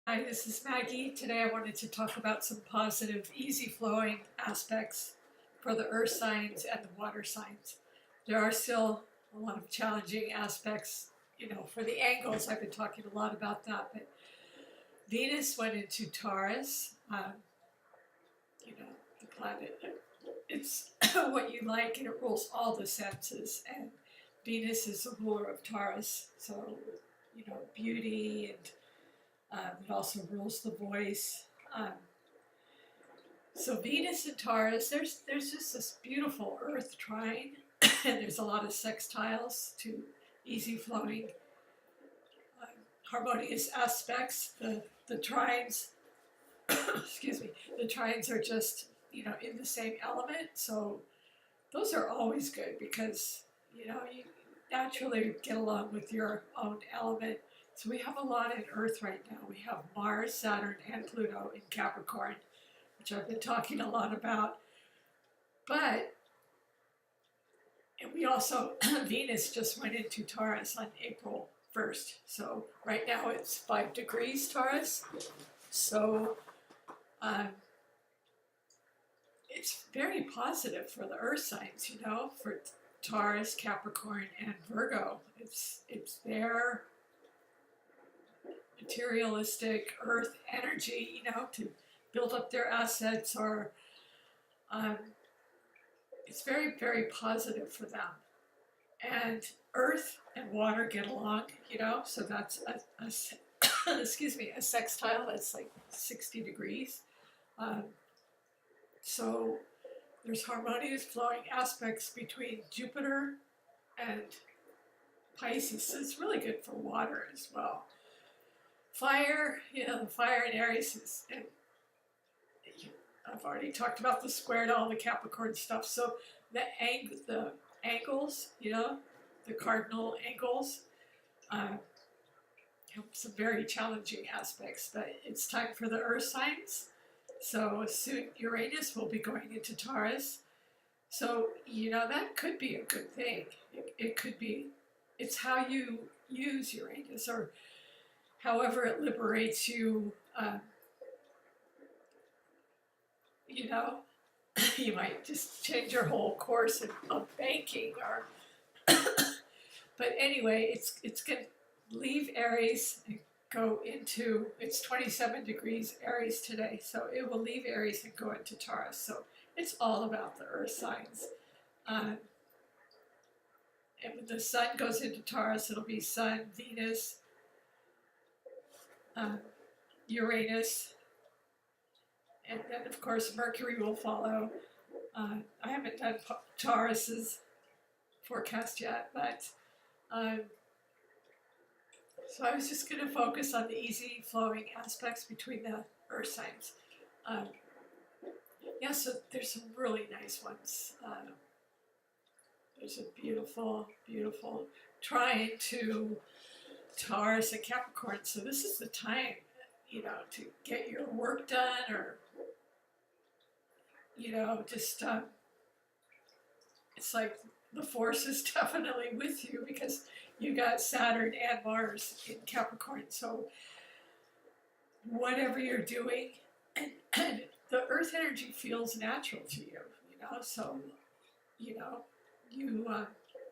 Hi, this is Maggie. Today I wanted to talk about some positive, easy flowing aspects for the earth signs and the water signs. There are still a lot of challenging aspects, for the angles. I've been talking a lot about that, but Venus went into Taurus, the planet. It's what you like and it rules all the senses. And Venus is the ruler of Taurus, so, beauty and it also rules the voice. Um, so Venus and Taurus, there's just this beautiful Earth trine, and there's a lot of sextiles to easy flowing, um, harmonious aspects. The trines, excuse me, the trines are just in the same element. So those are always good because you naturally get along with your own element. So we have a lot in Earth right now. We have Mars, Saturn, and Pluto in Capricorn, which I've been talking a lot about. But and we also Venus just went into Taurus on April 1st. So right now it's 5 degrees Taurus. So um, it's very positive for the earth signs, for Taurus, Capricorn, and Virgo. It's their materialistic earth energy, to build up their assets, or um, it's very, very positive for them. And earth and water get along, so that's excuse me, a sextile that's like 60 degrees. Um, so there's harmonious flowing aspects between Jupiter and Pisces. So it's really good for water as well. Fire, the fire in Aries is, and I've already talked about the square to all the Capricorn stuff. So the angles, the cardinal angles, have some very challenging aspects. But it's time for the Earth signs. So soon Uranus will be going into Taurus. So that could be a good thing. It could be. It's how you use Uranus, or however it liberates you. You know, you might just change your whole course of banking, or but anyway, it's going to leave Aries and go into, it's 27 degrees Aries today, so it will leave Aries and go into Taurus. So it's all about the earth signs. Um, and when the sun goes into Taurus, it'll be Sun, Venus, um, Uranus, and then of course Mercury will follow. I haven't done Taurus's forecast yet, but um, so I was just going to focus on the easy flowing aspects between the earth signs. Um, yeah, so there's some really nice ones. There's a beautiful, beautiful trine to Taurus and Capricorn. So this is the time, to get your work done, or just it's like the force is definitely with you because you got Saturn and Mars in Capricorn. So whatever you're doing, and the earth energy feels natural to you, so you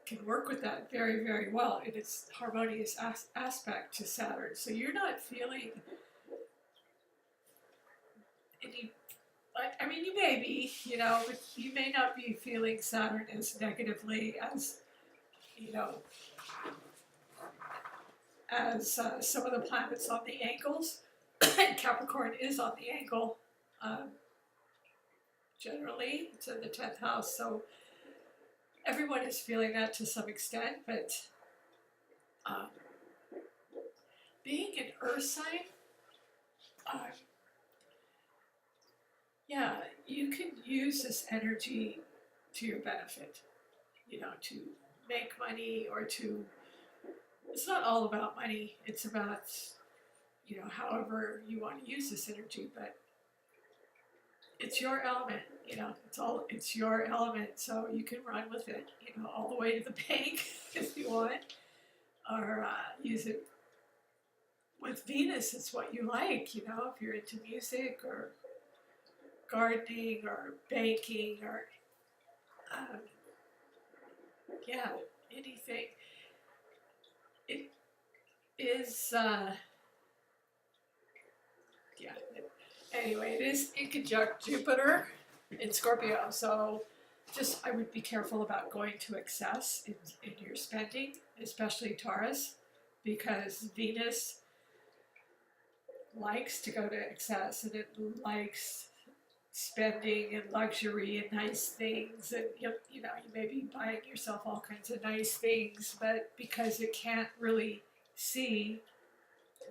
can work with that very, very well in its harmonious aspect to Saturn. So you're not feeling any, I mean, you may be, but you may not be feeling Saturn as negatively as, you know, as some of the planets on the angles. And Capricorn is on the angle. Um, Generally, it's in the 10th house, so everyone is feeling that to some extent, but um, being an earth sign, uh, yeah, you can use this energy to your benefit, to make money, or to, it's not all about money, it's about, however you want to use this energy, but it's your element, it's your element, so you can run with it, all the way to the bank if you want, or use it with Venus, it's what you like, you know, if you're into music or gardening or baking or, um, yeah, anything. It is, yeah. Anyway, it is in conjunct Jupiter in Scorpio, so just I would be careful about going to excess in your spending, especially Taurus, because Venus likes to go to excess and it likes spending and luxury and nice things, and you know you may be buying yourself all kinds of nice things, but because it can't really see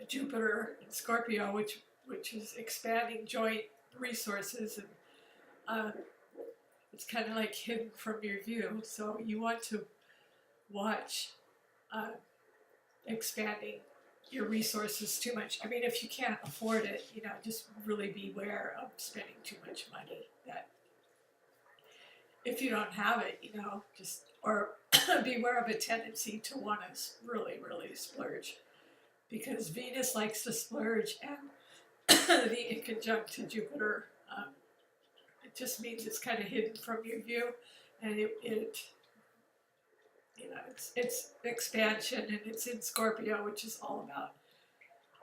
Jupiter in Scorpio, which is expanding joint resources, and um, it's kind of like hidden from your view. So you want to watch uh, expanding your resources too much. I mean, if you can't afford it, you know, just really beware of spending too much money. That if you don't have it, you know, just or beware of a tendency to want to really, really splurge, because Venus likes to splurge, and the in conjunct to Jupiter, it just means it's kind of hidden from your view, and it you know, it's expansion, and it's in Scorpio, which is all about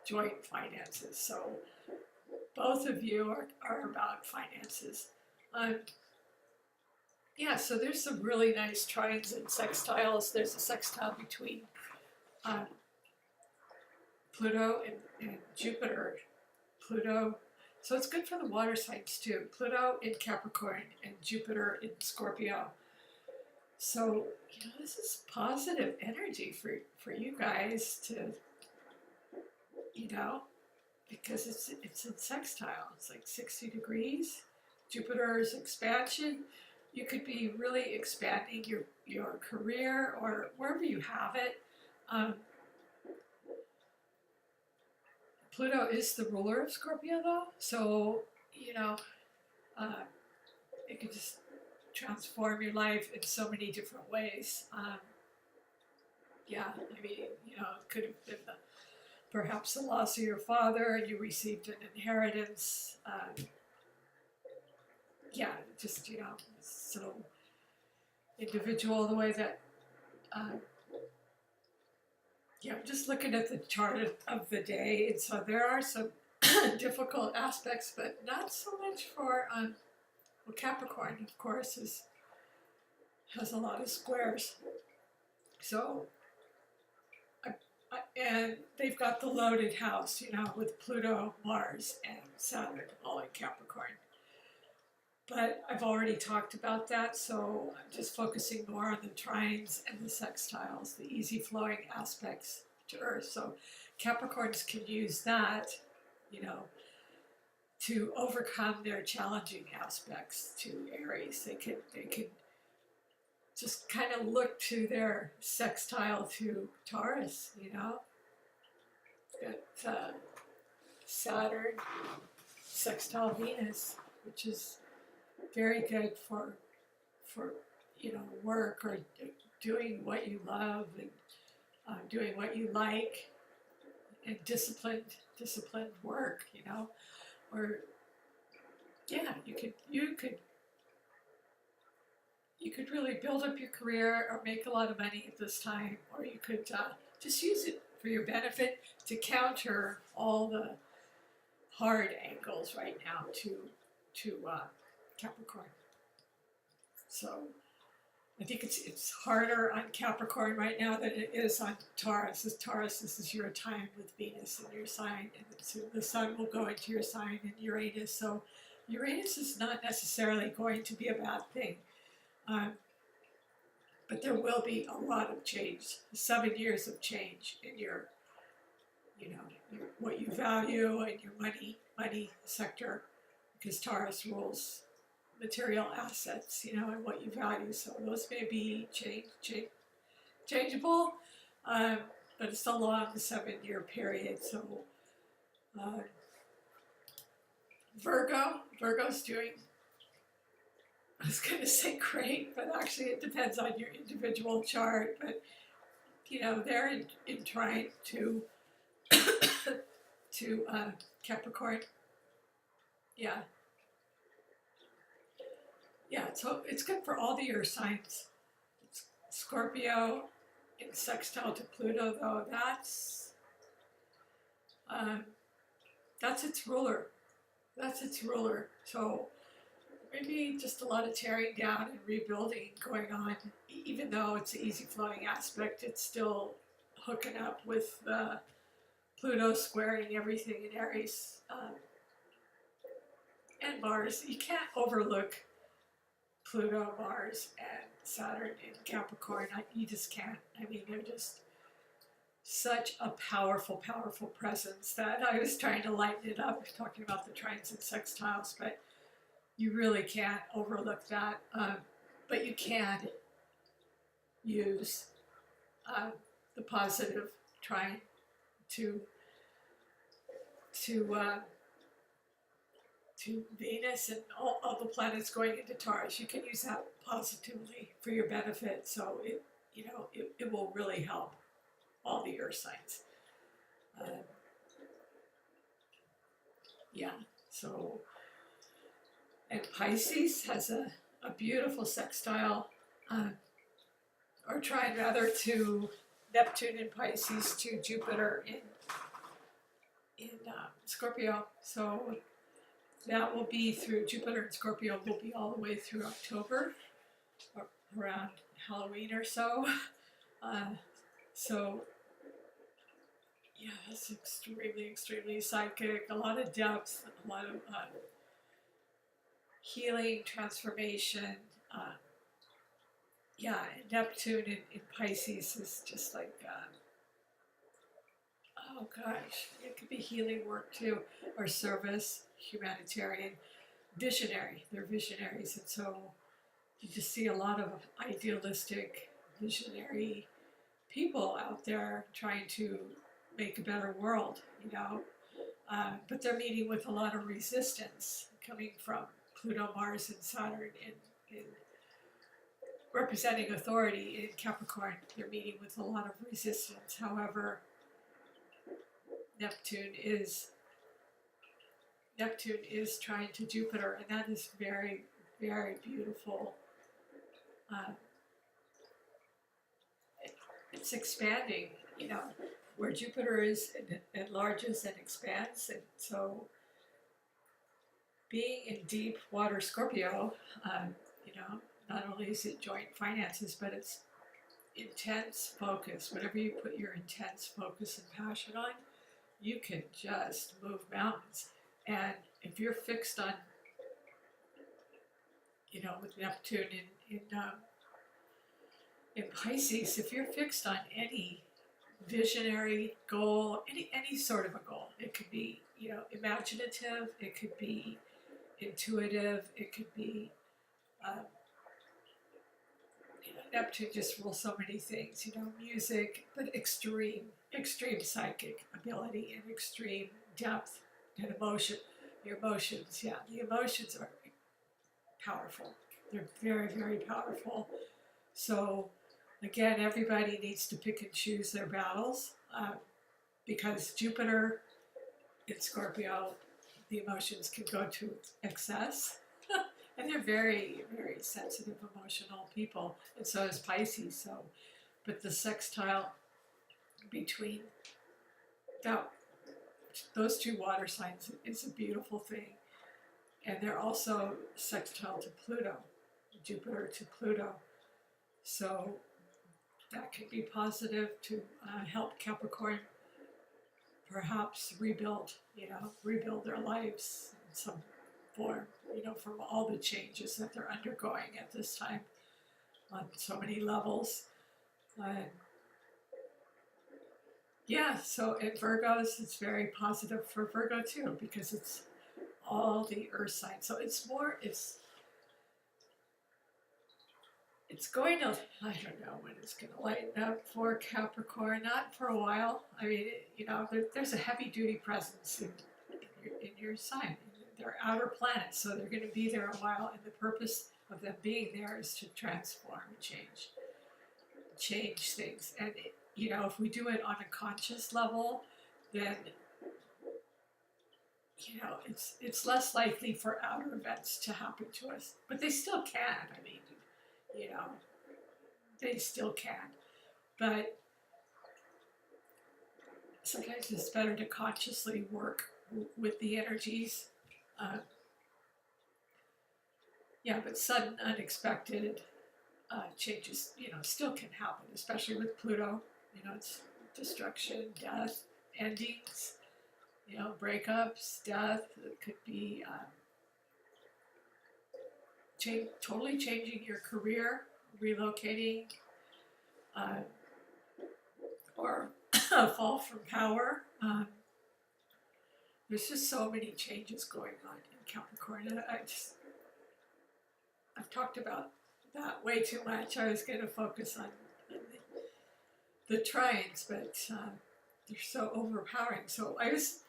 joint finances. So both of you are about finances. Yeah, so there's some really nice trines and sextiles. There's a sextile between um, Pluto and Jupiter. Pluto, so it's good for the water signs too. Pluto in Capricorn and Jupiter in Scorpio. So, you know, this is positive energy for you guys to, you know, because it's in sextile. It's like 60 degrees. Jupiter's expansion. You could be really expanding your career or wherever you have it. Pluto is the ruler of Scorpio, though, so you know it could just transform your life in so many different ways. Yeah, I mean, you know, it could have been perhaps the loss of your father, and you received an inheritance. Yeah, just you know, so individual the way that. Yeah, I'm just looking at the chart of the day, and so there are some difficult aspects, but not so much for well, Capricorn, of course, has a lot of squares. So, and they've got the loaded house, you know, with Pluto, Mars, and Saturn all in Capricorn. But I've already talked about that, so I'm just focusing more on the trines and the sextiles, the easy flowing aspects to Earth. So Capricorns can use that, you know, to overcome their challenging aspects to Aries. They can just kind of look to their sextile to Taurus, you know. Got Saturn sextile Venus, which is very good for you know, work or doing what you love, and doing what you like, and disciplined work, you know. Or yeah, you could really build up your career or make a lot of money at this time, or you could just use it for your benefit to counter all the hard angles right now to Capricorn. So I think it's harder on Capricorn right now than it is on Taurus. As Taurus, this is your time with Venus in your sign, and so the Sun will go into your sign in Uranus. So Uranus is not necessarily going to be a bad thing, but there will be a lot of change. 7 years of change in your, you know, what you value and your money sector, because Taurus rules material assets, you know, and what you value. So those may be changeable, but it's a long 7-year period. So Virgo's doing, I was going to say great, but actually it depends on your individual chart. But, you know, they're in trying to to Capricorn. Yeah, yeah. So it's good for all the earth signs. Scorpio in sextile to Pluto, though, um, that's its ruler. That's its ruler. So maybe just a lot of tearing down and rebuilding going on. Even though it's an easy flowing aspect, it's still hooking up with Pluto squaring everything in Aries and Mars. You can't overlook Pluto, Mars, and Saturn in Capricorn. You just can't. I mean, they're just such a powerful, powerful presence that I was trying to lighten it up talking about the trines and sextiles, but you really can't overlook that. But you can use uh, the positive trine to to uh, to Venus and all the planets going into Taurus. You can use that positively for your benefit. So it will really help all the earth signs. Yeah. So, and Pisces has a beautiful sextile, or trine rather, to Neptune in Pisces to Jupiter in Scorpio. So that will be through Jupiter and Scorpio will be all the way through October, or around Halloween or so. So yeah, it's extremely, extremely psychic. A lot of depth, a lot of healing, transformation. Yeah, Neptune in Pisces is just like, oh gosh, it could be healing work too, or service, humanitarian, visionary. They're visionaries, and so you just see a lot of idealistic, visionary people out there trying to make a better world, but they're meeting with a lot of resistance coming from Pluto, Mars, and Saturn in representing authority in Capricorn. They're meeting with a lot of resistance. However, Neptune is trying to Jupiter, and that is very, very beautiful. It's expanding, where Jupiter is, it enlarges and expands, and so being in deep water Scorpio, not only is it joint finances, but it's intense focus. Whatever you put your intense focus and passion on, you can just move mountains. And if you're fixed on, with Neptune in Pisces, if you're fixed on any visionary goal, any sort of a goal, it could be, imaginative, it could be intuitive, it could be, Neptune just rules so many things, music, but extreme psychic ability and extreme depth and emotion. Your emotions, yeah, the emotions are powerful. They're very, very powerful. So, again, everybody needs to pick and choose their battles, because Jupiter in Scorpio, the emotions can go to excess. And they're very, very sensitive, emotional people, and so is Pisces. So, but the sextile between those two water signs is a beautiful thing, and they're also sextile to Pluto, Jupiter to Pluto. So that could be positive to help Capricorn perhaps rebuild their lives in some form, from all the changes that they're undergoing at this time on so many levels. Yeah, so in Virgos, it's very positive for Virgo too, because it's all the earth signs. So it's going to, I don't know when it's going to lighten up for Capricorn, not for a while. I mean, there's a heavy duty presence in your sign. They're outer planets, so they're going to be there a while, and the purpose of them being there is to transform and change things. And if we do it on a conscious level, then it's less likely for outer events to happen to us, but they still can. I mean, you know, they still can. But sometimes it's better to consciously work with the energies. Uh, yeah, but sudden, unexpected changes, still can happen, especially with Pluto. It's destruction, death, endings, breakups, death. It could be totally changing your career, relocating, uh, or a fall from power. There's just so many changes going on in Capricorn. And I've talked about that way too much. I was going to focus on the trines, but they're so overpowering. So I was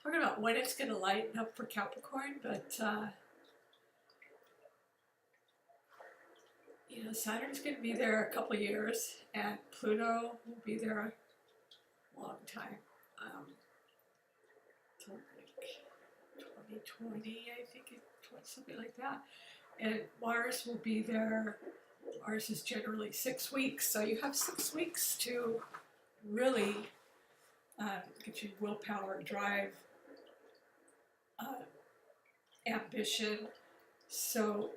talking about when it's going to lighten up for Capricorn, but Saturn's going to be there a couple years, and Pluto will be there a long time. Till like 2020, I think, something like that. And Mars will be there. Mars is generally 6 weeks, so you have 6 weeks to really get your willpower, drive, ambition. So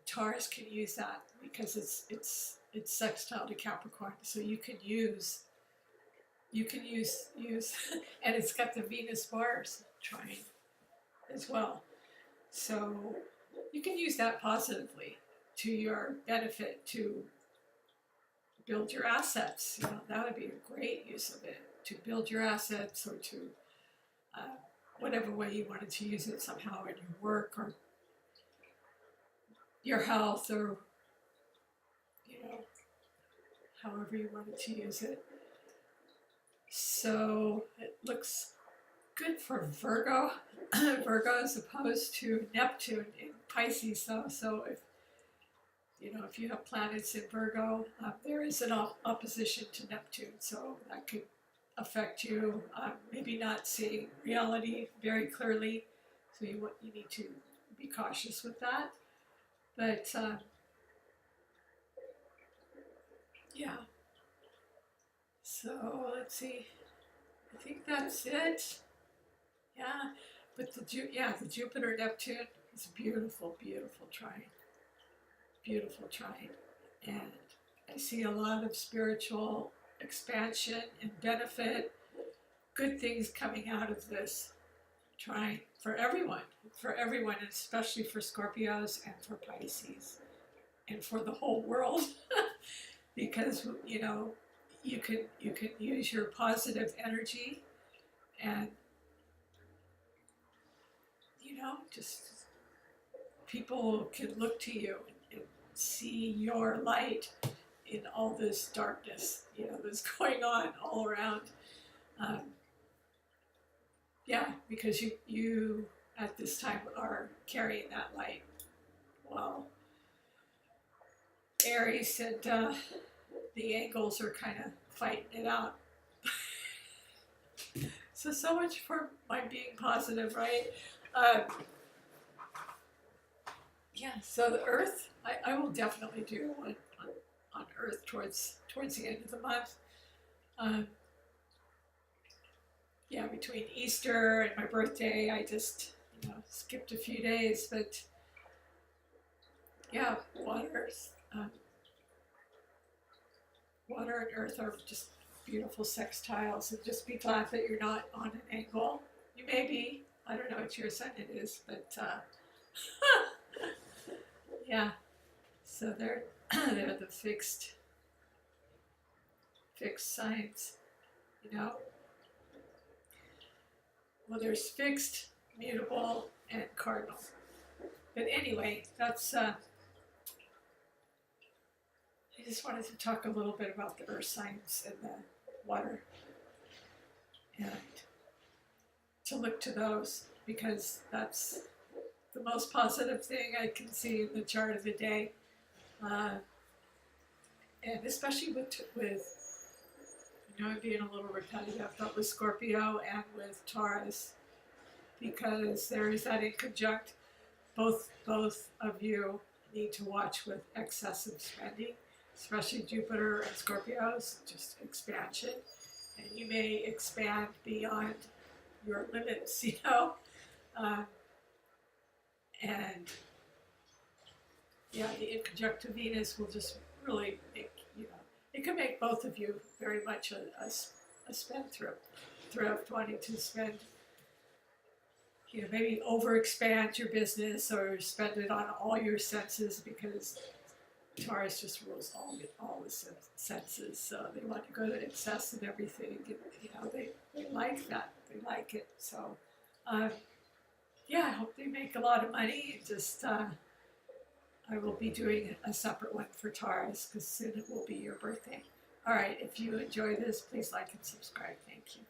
Taurus can use that because it's sextile to Capricorn, so you can use, and it's got the Venus Mars trine as well. So you can use that positively to your benefit to build your assets. That would be a great use of it, to build your assets, or to whatever way you wanted to use it somehow in your work or your health, or however you wanted to use it. So it looks good for Virgo, Virgo as opposed to Neptune in Pisces, though. So if you have planets in Virgo, there is an opposition to Neptune, so that could affect you. Maybe not seeing reality very clearly, so you need to be cautious with that. But yeah. So let's see. I think that's it. Yeah, but the Jupiter Neptune is beautiful, beautiful trine. Beautiful trine, and I see a lot of spiritual expansion and benefit, good things coming out of this trine for everyone, and especially for Scorpios and for Pisces, and for the whole world, because you can use your positive energy, and just people can look to you and see your light in all this darkness, that's going on all around. Because you at this time are carrying that light. Well, Aries and the angles are kind of fighting it out. So much for my being positive, right? So the Earth, I will definitely do one on Earth towards the end of the month. Between Easter and my birthday, I just skipped a few days, but water and Earth are just beautiful sextiles, and just be glad that you're not on an angle. You may be. I don't know what your ascendant is, but yeah. So they're the fixed signs, Well, there's fixed, mutable, and cardinal. But anyway, that's. I just wanted to talk a little bit about the earth signs and the water, and to look to those, because that's the most positive thing I can see in the chart of the day, and especially with being a little repetitive, but with Scorpio and with Taurus, because there is that inconjunct. Both of you need to watch with excessive spending, especially Jupiter and Scorpios, just expansion. And you may expand beyond your limits, Um, and yeah, the inconjunct to Venus will just really make, it can make both of you very much a thrift wanting to spend, maybe overexpand your business or spend it on all your senses, because Taurus just rules all the senses. So they want to go to excess and everything. They like that. They like it. So, yeah, I hope they make a lot of money. Just, I will be doing a separate one for Taurus because soon it will be your birthday. All right, if you enjoy this, please like and subscribe. Thank you.